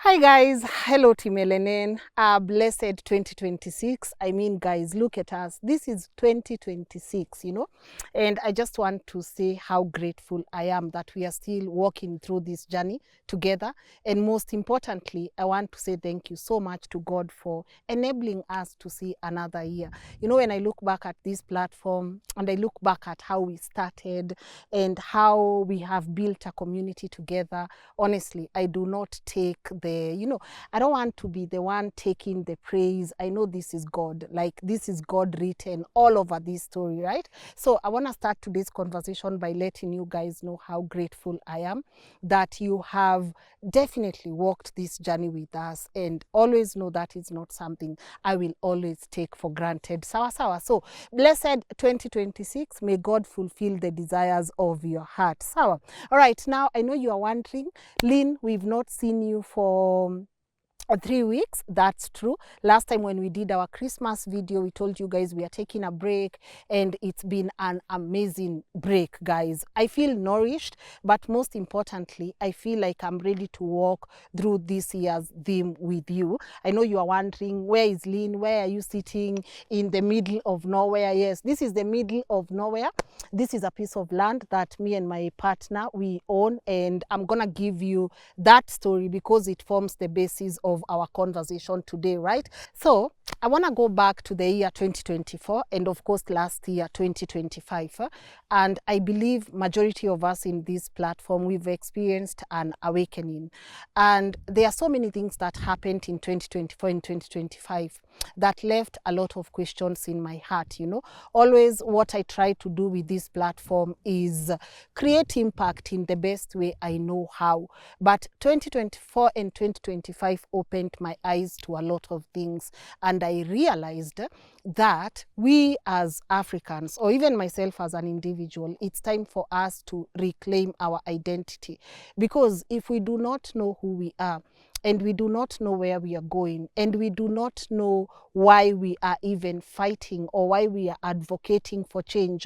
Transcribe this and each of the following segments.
Hi guys, hello Team LNN, blessed 2026. I mean guys, look at us. This is 2026, and I just want to say how grateful I am that we are still walking through this journey together. And most importantly, I want to say thank you so much to God for enabling us to see another year. When I look back at this platform and I look back at how we started and how we have built a community together, honestly, I do not take I don't want to be the one taking the praise. I know this is God, like this is God written all over this story, right? So I want to start today's conversation by letting you guys know how grateful I am that you have definitely walked this journey with us, and always know that is not something I will always take for granted. Sawa sawa. So blessed 2026, may God fulfill the desires of your heart. Sawa. All right, now I know you are wondering, Lynn, we've not seen you for 3 weeks. That's true. Last time when we did our Christmas video, we told you guys we are taking a break, and it's been an amazing break, guys. I feel nourished, but most importantly, I feel like I'm ready to walk through this year's theme with you. I know you are wondering, where is Lynn? Where are you sitting? In the middle of nowhere? Yes, this is the middle of nowhere. This is a piece of land that me and my partner, we own, and I'm gonna give you that story because it forms the basis of our conversation today, right? So I want to go back to the year 2024 and of course last year 2025, and I believe majority of us in this platform, we've experienced an awakening, and there are so many things that happened in 2024 and 2025 that left a lot of questions in my heart. Always what I try to do with this platform is create impact in the best way I know how. But 2024 and 2025 opened my eyes to a lot of things, and I realized that we as Africans, or even myself as an individual, it's time for us to reclaim our identity. Because if we do not know who we are, and we do not know where we are going, and we do not know why we are even fighting or why we are advocating for change,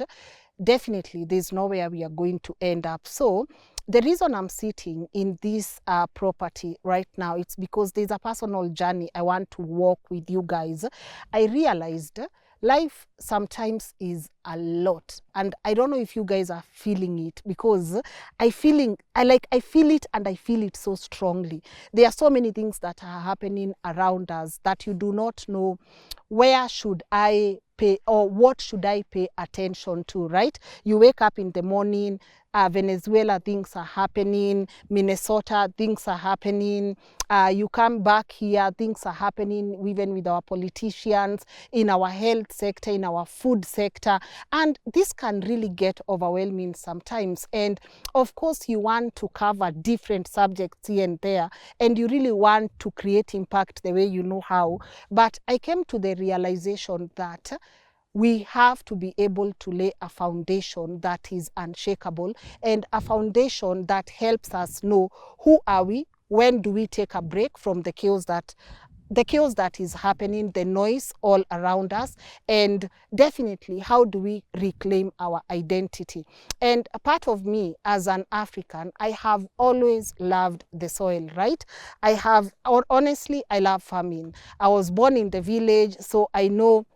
definitely there's nowhere we are going to end up. So the reason I'm sitting in this property right now, it's because there's a personal journey I want to walk with you guys. I realized life sometimes is a lot, and I don't know if you guys are feeling it, because I feel it, and I feel it so strongly. There are so many things that are happening around us that you do not know where should I pay, or what should I pay attention to, right? You wake up in the morning, Venezuela, things are happening. Minnesota, things are happening. You come back here, things are happening even with our politicians, in our health sector, in our food sector. And this can really get overwhelming sometimes. And of course, you want to cover different subjects here and there, and you really want to create impact the way you know how. But I came to the realization that we have to be able to lay a foundation that is unshakable, and a foundation that helps us know who are we, when do we take a break from the chaos that is happening, the noise all around us, and definitely how do we reclaim our identity. And a part of me as an African, I have always loved the soil, right? Honestly, I love farming. I was born in the village, so I know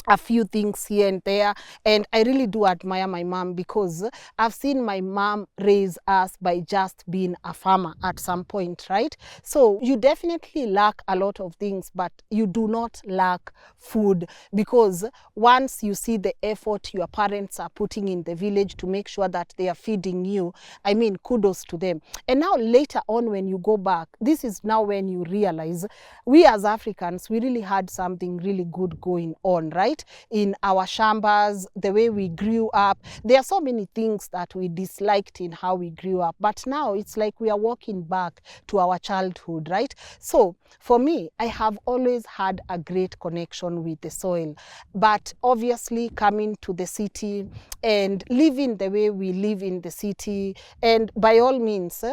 a few things here and there, and I really do admire my mom, because I've seen my mom raise us by just being a farmer at some point, right? So you definitely lack a lot of things, but you do not lack food, because once you see the effort your parents are putting in the village to make sure that they are feeding you, I mean, kudos to them. And now later on, when you go back, this is now when you realize we as Africans, we really had something really good going on, right? In our shambas, the way we grew up. There are so many things that we disliked in how we grew up, but now it's like we are walking back to our childhood, right? So for me, I have always had a great connection with the soil, but obviously coming to the city and living the way we live in the city, and by all means,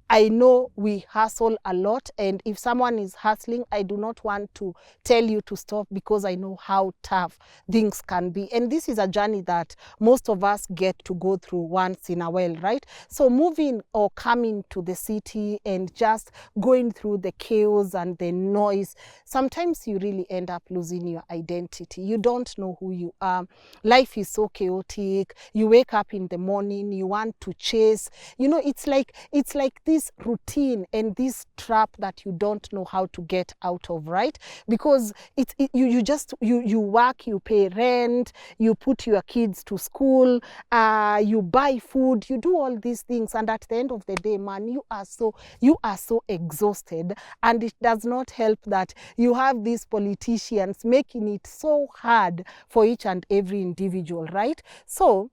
I know we hustle a lot, and if someone is hustling, I do not want to tell you to stop, because I know how tough things can be. And this is a journey that most of us get to go through once in a while, right? So moving or coming to the city and just going through the chaos and the noise, sometimes you really end up losing your identity. You don't know who you are. Life is so chaotic. You wake up in the morning, you want to chase. You know, it's like this routine and this trap that you don't know how to get out of, right? Because you work, you pay rent, you put your kids to school, you buy food, you do all these things, and at the end of the day, man, you are so exhausted. And it does not help that you have these politicians making it so hard for each and every individual, right? So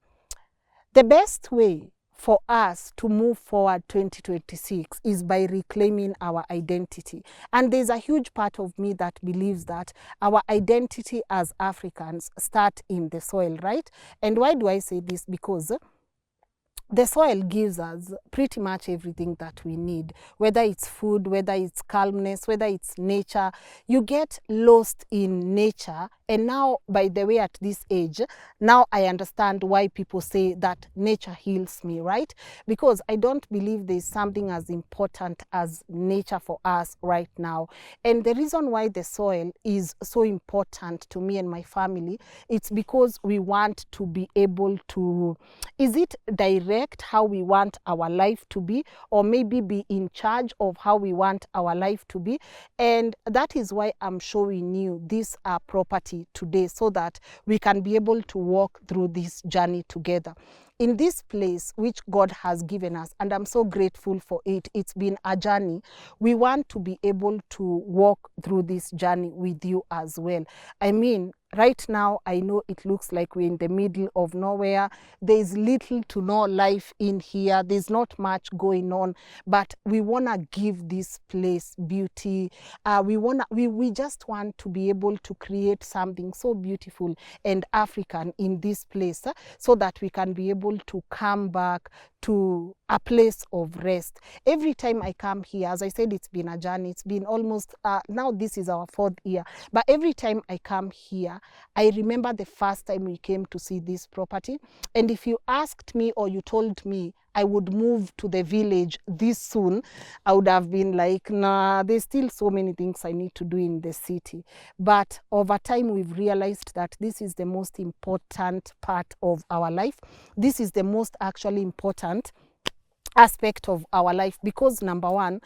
the best way for us to move forward 2026 is by reclaiming our identity. And there's a huge part of me that believes that our identity as Africans start in the soil, right? And why do I say this? Because the soil gives us pretty much everything that we need, whether it's food, whether it's calmness, whether it's nature. You get lost in nature. And now, by the way, at this age, now I understand why people say that nature heals me, right? Because I don't believe there's something as important as nature for us right now. And the reason why the soil is so important to me and my family, it's because we want to be able to, is it direct how we want our life to be, or maybe be in charge of how we want our life to be. And that is why I'm showing you this property today, so that we can be able to walk through this journey together. In this place which God has given us, and I'm so grateful for it. It's been a journey. We want to be able to walk through this journey with you as well. I mean, right now, I know it looks like we're in the middle of nowhere. There's little to no life in here. There's not much going on, but we want to give this place beauty. We just want to be able to create something so beautiful and African in this place, so that we can be able to come back to a place of rest. Every time I come here, as I said, it's been a journey. It's been almost, now this is our 4th year. But every time I come here, I remember the first time we came to see this property. And if you asked me, or you told me I would move to the village this soon, I would have been like, nah, there's still so many things I need to do in the city. But over time, we've realized that this is the most important part of our life. This is the most actually important aspect of our life, because number one,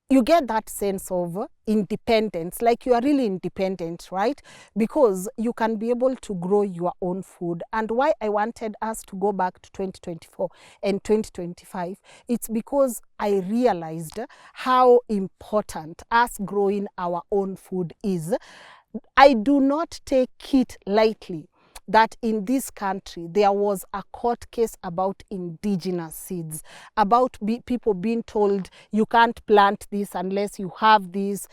you get that sense of independence, like you are really independent, right? Because you can be able to grow your own food. And why I wanted us to go back to 2024 and 2025, it's because I realized how important us growing our own food is. I do not take it lightly that in this country there was a court case about indigenous seeds, about people being told you can't plant this unless you have this.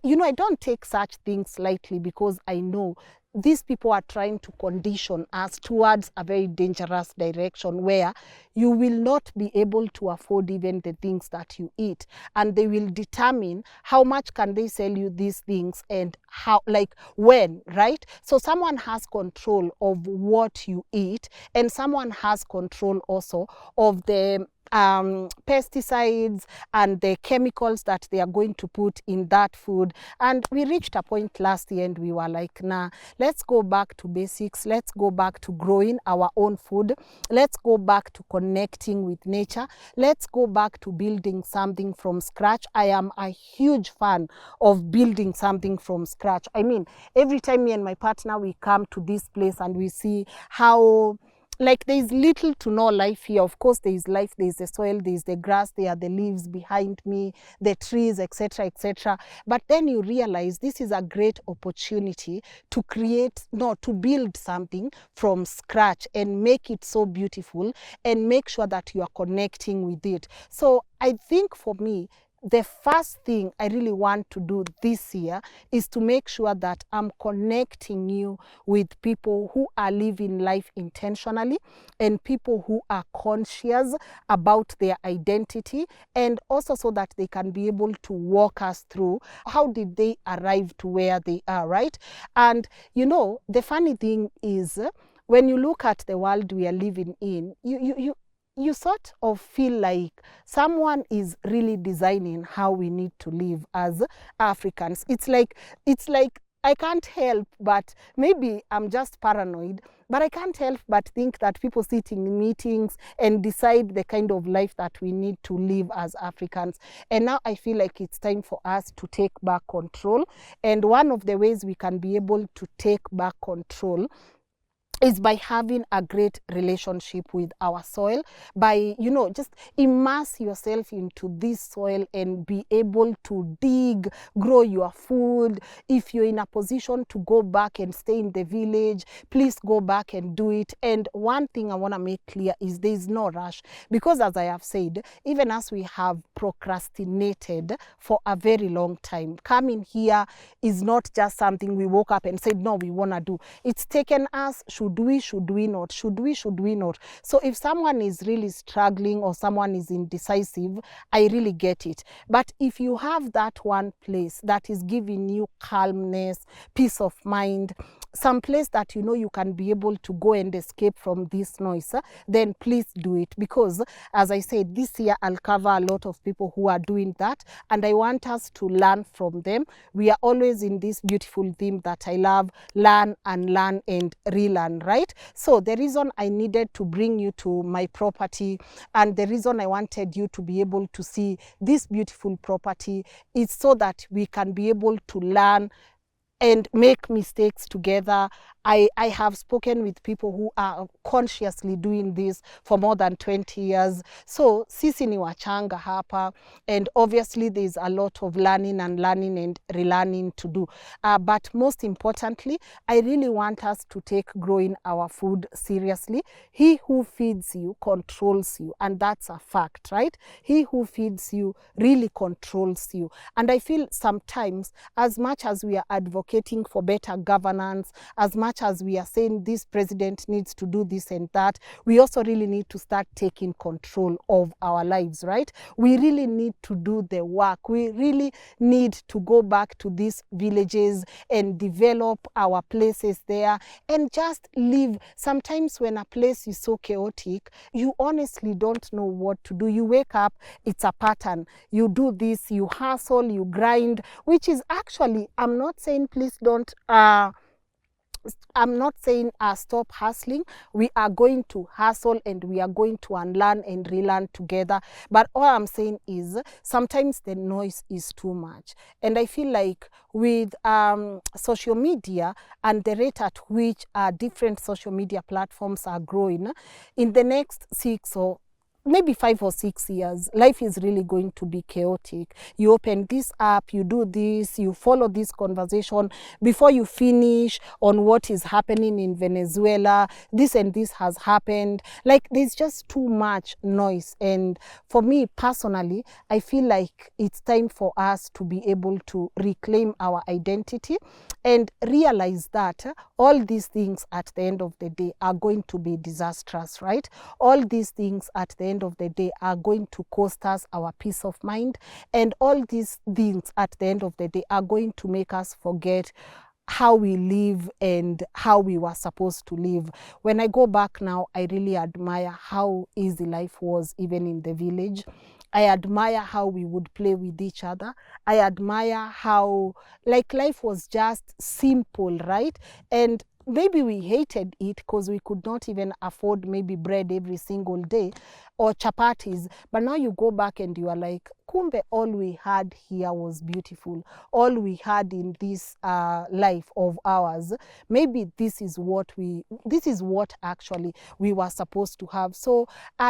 You know, I don't take such things lightly, because I know these people are trying to condition us towards a very dangerous direction where you will not be able to afford even the things that you eat, and they will determine how much can they sell you these things and how, like when, right? So someone has control of what you eat, and someone has control also of the pesticides and the chemicals that they are going to put in that food. And we reached a point last year and we were like, nah, let's go back to basics. Let's go back to growing our own food. Let's go back to connecting with nature. Let's go back to building something from scratch. I am a huge fan of building something from scratch. I mean, every time me and my partner, we come to this place and we see how, like, there's little to no life here. Of course, there is life. There's the soil, there's the grass, there are the leaves behind me, the trees, etc., etc. But then you realize this is a great opportunity to to build something from scratch and make it so beautiful and make sure that you are connecting with it. So I think for me, the first thing I really want to do this year is to make sure that I'm connecting you with people who are living life intentionally and people who are conscious about their identity, and also so that they can be able to walk us through how did they arrive to where they are, right? And you know, the funny thing is, when you look at the world we are living in, you sort of feel like someone is really designing how we need to live as Africans. It's like I can't help but, maybe I'm just paranoid, but I can't help but think that people sit in meetings and decide the kind of life that we need to live as Africans. And now I feel like it's time for us to take back control. And one of the ways we can be able to take back control is by having a great relationship with our soil, by, you know, just immerse yourself into this soil and be able to dig, grow your food. If you're in a position to go back and stay in the village, please go back and do it. And one thing I want to make clear is there is no rush, because as I have said, even as we have procrastinated for a very long time, coming here is not just something we woke up and said, no, we want to do. It's taken us, should we not? Should we not? So if someone is really struggling or someone is indecisive, I really get it. But if you have that one place that is giving you calmness, peace of mind, some place that you know you can be able to go and escape from this noise, then please do it. Because as I said, this year I'll cover a lot of people who are doing that, and I want us to learn from them. We are always in this beautiful theme that I love: learn and relearn, right? So the reason I needed to bring you to my property, and the reason I wanted you to be able to see this beautiful property, is so that we can be able to learn and make mistakes together. I have spoken with people who are consciously doing this for more than 20 years. So sisi ni wachanga hapa, and obviously there's a lot of learning and relearning to do. But most importantly, I really want us to take growing our food seriously. He who feeds you controls you, and that's a fact, right? He who feeds you really controls you. And I feel sometimes, as much as we are advocating for better governance, as much as we are saying this president needs to do this and that, we also really need to start taking control of our lives, right? We really need to do the work. We really need to go back to these villages and develop our places there and just live. Sometimes when a place is so chaotic, you honestly don't know what to do. You wake up, it's a pattern. You do this, you hustle, you grind, which is actually, I'm not saying please don't stop hustling. We are going to hustle and we are going to unlearn and relearn together. But all I'm saying is sometimes the noise is too much. And I feel like with social media and the rate at which different social media platforms are growing, in the next 6 or maybe 5 or 6 years, life is really going to be chaotic. You open this app, you do this, you follow this conversation. Before you finish on what is happening in Venezuela, this and this has happened. Like, there's just too much noise. And for me personally, I feel like it's time for us to be able to reclaim our identity and realize that all these things at the end of the day are going to be disastrous, right? All these things at the end of the day are going to cost us our peace of mind, and all these things at the end of the day are going to make us forget how we live and how we were supposed to live. When I go back now, I really admire how easy life was even in the village. I admire how we would play with each other. I admire how, like, life was just simple, right? And maybe we hated it because we could not even afford maybe bread every single day or chapatis. But now you go back and you are like, kumbe, all we had here was beautiful. All we had in this life of ours, maybe this is what actually we were supposed to have. So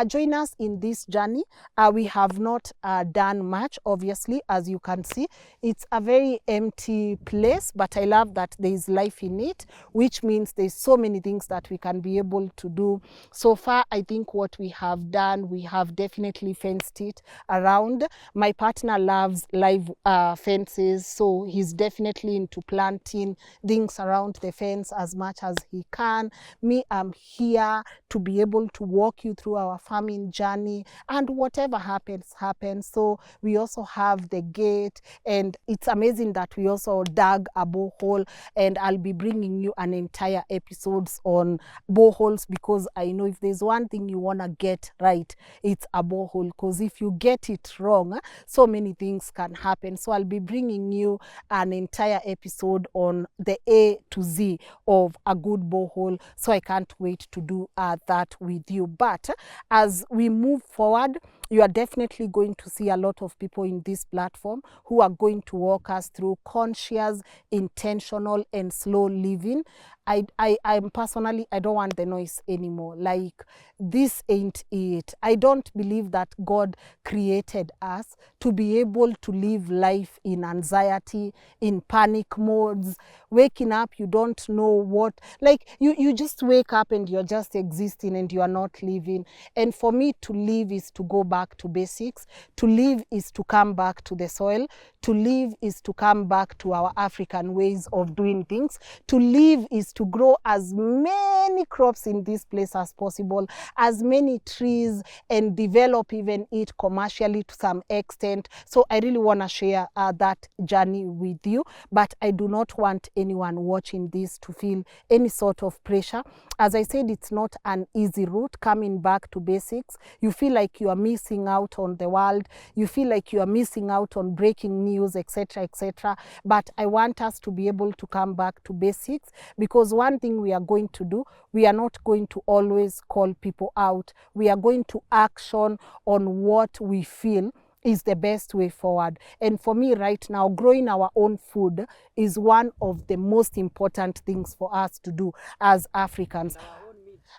join us in this journey. We have not done much, obviously, as you can see. It's a very empty place, but I love that there is life in it, which means there's so many things that we can be able to do. So far, I think what we have done, we have definitely fenced it around. My partner loves live fences, so he's definitely into planting things around the fence as much as he can. Me, I'm here to be able to walk you through our farming journey, and whatever happens, happens. So we also have the gate, and it's amazing that we also dug a borehole, and I'll be bringing you an entire episodes on boreholes, because I know if there's one thing you want to get right, it's a borehole, because if you get it wrong, so many things can happen. So I'll be bringing you an entire episode on the A to Z of a good borehole, so I can't wait to do that with you. But as we move forward, you are definitely going to see a lot of people in this platform who are going to walk us through conscious, intentional, and slow living. I'm personally, I don't want the noise anymore. Like, this ain't it. I don't believe that God created us to be able to live life in anxiety, in panic modes. Waking up, you don't know what, like, you just wake up and you're just existing and you are not living. And for me, to live is to go back to basics. To live is to come back to the soil. To live is to come back to our African ways of doing things. To live is to grow as many crops in this place as possible, as many trees, and develop even it commercially to some extent. So I really want to share that journey with you, but I do not want anyone watching this to feel any sort of pressure. As I said, it's not an easy route coming back to basics. You feel like you are missing out on the world. You feel like you are missing out on breaking news, etc., etc. But I want us to be able to come back to basics, because one thing we are going to do, we are not going to always call people out. We are going to action on what we feel is the best way forward. And for me right now, growing our own food is one of the most important things for us to do as Africans.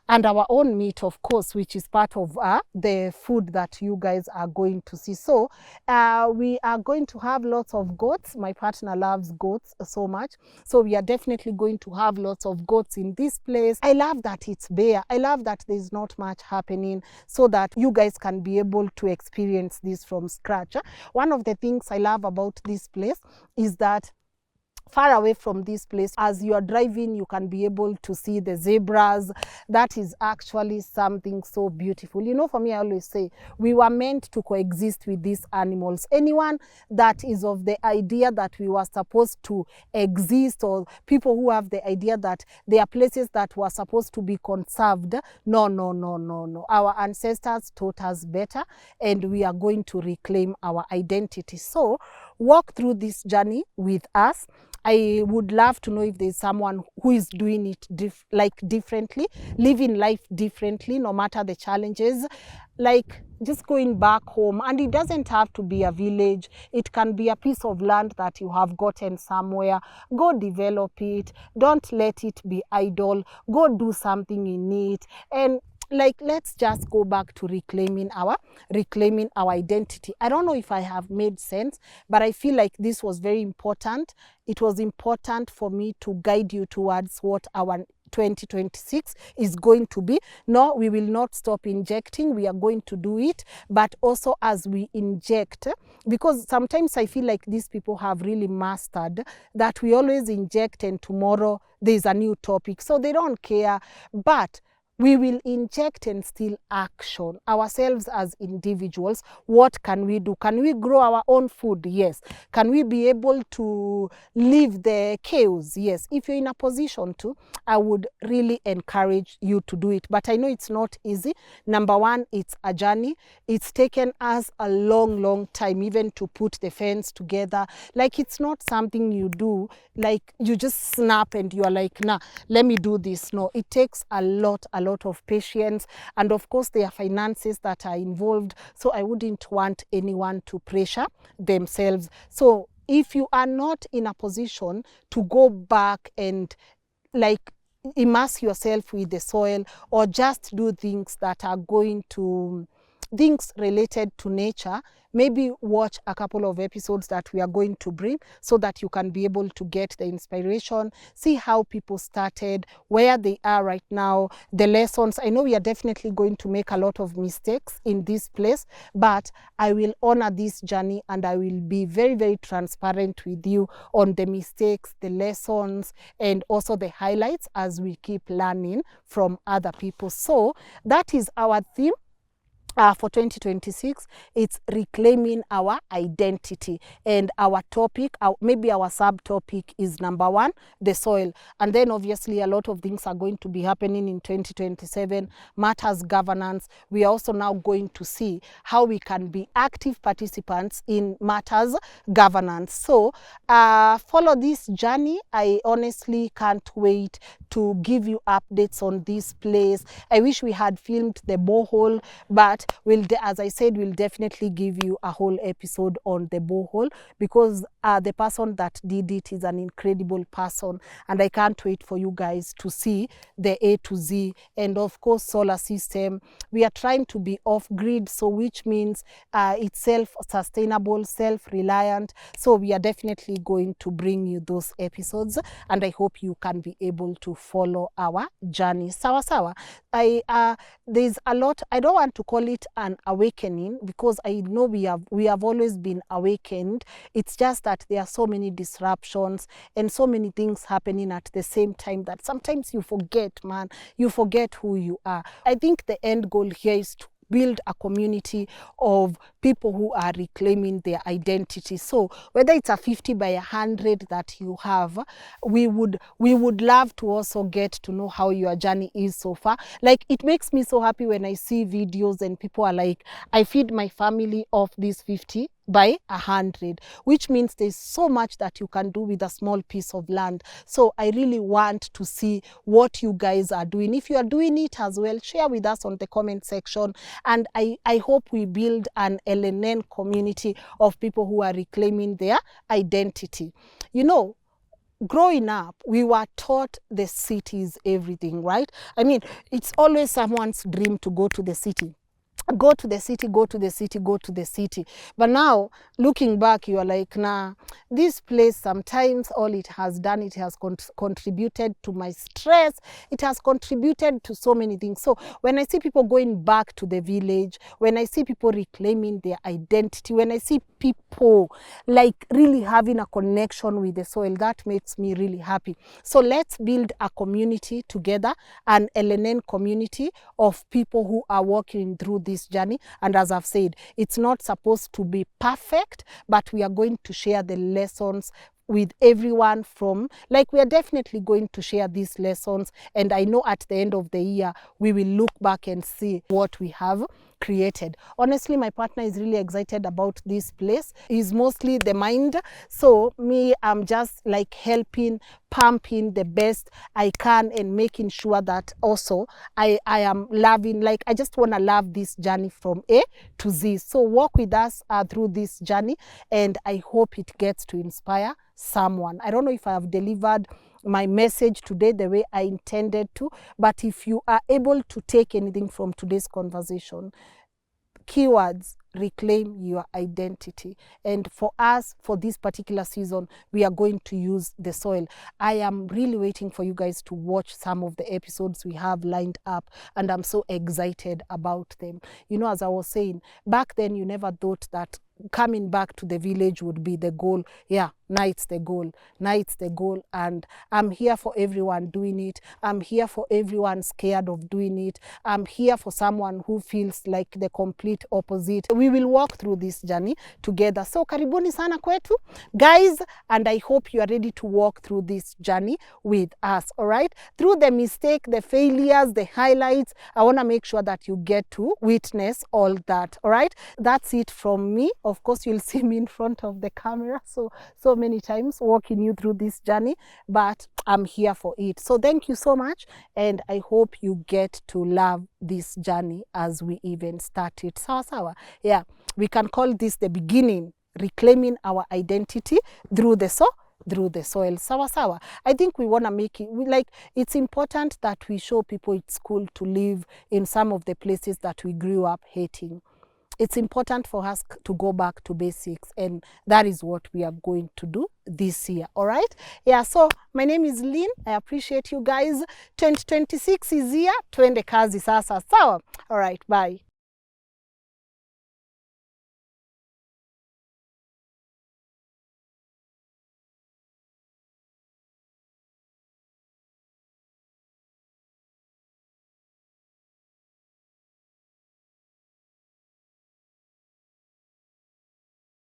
And our own meat, of course, which is part of the food that you guys are going to see. So we are going to have lots of goats. My partner loves goats so much. So we are definitely going to have lots of goats in this place. I love that it's bare. I love that there's not much happening, so that you guys can be able to experience this from scratch. One of the things I love about this place is that far away from this place, as you are driving, you can be able to see the zebras. That is actually something so beautiful. You know, for me, I always say we were meant to coexist with these animals. Anyone that is of the idea that we were supposed to exist, or people who have the idea that there are places that were supposed to be conserved, no, no, no, no, no. Our ancestors taught us better, and we are going to reclaim our identity. So walk through this journey with us. I would love to know if there's someone who is doing it differently, living life differently, no matter the challenges, like just going back home. And it doesn't have to be a village. It can be a piece of land that you have gotten somewhere. Go develop it. Don't let it be idle. Go do something in it. And like, let's just go back to reclaiming our identity. I don't know if I have made sense, but I feel like this was very important. It was important for me to guide you towards what our 2026 is going to be. No, we will not stop injecting. We are going to do it, but also as we inject, because sometimes I feel like these people have really mastered that we always inject and tomorrow there's a new topic, so they don't care. But we will inject and still action ourselves as individuals. What can we do? Can we grow our own food? Yes. Can we be able to leave the chaos? Yes. If you're in a position to, I would really encourage you to do it. But I know it's not easy. Number one, it's a journey. It's taken us a long, long time even to put the fence together. Like, it's not something you do, like you just snap and you're like, nah, let me do this. No, it takes a lot of patience, and of course there are finances that are involved, so I wouldn't want anyone to pressure themselves. So if you are not in a position to go back and like immerse yourself with the soil, or just do things that are going to, things related to nature, maybe watch a couple of episodes that we are going to bring so that you can be able to get the inspiration, see how people started, where they are right now, the lessons. I know we are definitely going to make a lot of mistakes in this place, but I will honor this journey and I will be very, very transparent with you on the mistakes, the lessons, and also the highlights as we keep learning from other people. So that is our theme. For 2026, it's reclaiming our identity, and our topic, maybe our subtopic, is number 1, the soil. And then obviously a lot of things are going to be happening in 2027, matters governance. We are also now going to see how we can be active participants in matters governance. So follow this journey. I honestly can't wait to give you updates on this place. I wish we had filmed the borehole, but as I said, we'll definitely give you a whole episode on the borehole, because the person that did it is an incredible person, and I can't wait for you guys to see the A to Z. And of course, solar system. We are trying to be off-grid, so which means it's self-sustainable, self-reliant. So we are definitely going to bring you those episodes, and I hope you can be able to follow our journey. Sawa sawa. There's a lot. I don't want to call it an awakening, because I know we have always been awakened. It's just that there are so many disruptions and so many things happening at the same time that sometimes you forget, man. You forget who you are. I think the end goal here is to build a community of people who are reclaiming their identity. So whether it's a 50 by 100 that you have, we would love to also get to know how your journey is so far. Like, it makes me so happy when I see videos and people are like, I feed my family off this 50 by 100, which means there's so much that you can do with a small piece of land. So I really want to see what you guys are doing. If you are doing it as well, share with us on the comment section. And I hope we build an LNN community of people who are reclaiming their identity. You know, growing up, we were taught the city is everything, right? I mean, it's always someone's dream to go to the city. Go to the city, go to the city, go to the city. But now, looking back, you are like, nah, this place, sometimes all it has done, it has contributed to my stress. It has contributed to so many things. So when I see people going back to the village, when I see people reclaiming their identity, when I see people like really having a connection with the soil, that makes me really happy. So let's build a community together, an LNN community of people who are walking through this journey. And as I've said, it's not supposed to be perfect, but we are going to share the lessons with everyone from, like, we are definitely going to share these lessons. And I know at the end of the year, we will look back and see what we have created. Honestly, my partner is really excited about this place. He's mostly the mind. So me, I'm just like helping, pumping the best I can and making sure that also I am loving, like, I just want to love this journey from A to Z. So walk with us through this journey, and I hope it gets to inspire someone. I don't know if I have delivered my message today the way I intended to, but if you are able to take anything from today's conversation, keywords: reclaim your identity. And for us, for this particular season, we are going to use the soil. I am really waiting for you guys to watch some of the episodes we have lined up, and I'm so excited about them. You know, as I was saying, back then you never thought that coming back to the village would be the goal. Yeah, now it's the goal. Now it's the goal, and I'm here for everyone doing it. I'm here for everyone scared of doing it. I'm here for someone who feels like the complete opposite. We will walk through this journey together. So karibuni sana kwetu, guys, and I hope you are ready to walk through this journey with us, all right? Through the mistake, the failures, the highlights, I want to make sure that you get to witness all that, all right? That's it from me. Of course, you'll see me in front of the camera so many times walking you through this journey, but I'm here for it. So thank you so much, and I hope you get to love this journey as we even start it. Sawa sawa. Yeah, we can call this the beginning, reclaiming our identity through the soil. Sawa sawa. I think we want to make it, it's important that we show people it's cool to live in some of the places that we grew up hating. it's important for us to go back to basics, and that is what we are going to do this year. All right, yeah. So my name is Lynn. I appreciate you guys. 2026 is here, twende kazi sasa, sawa. All right, bye.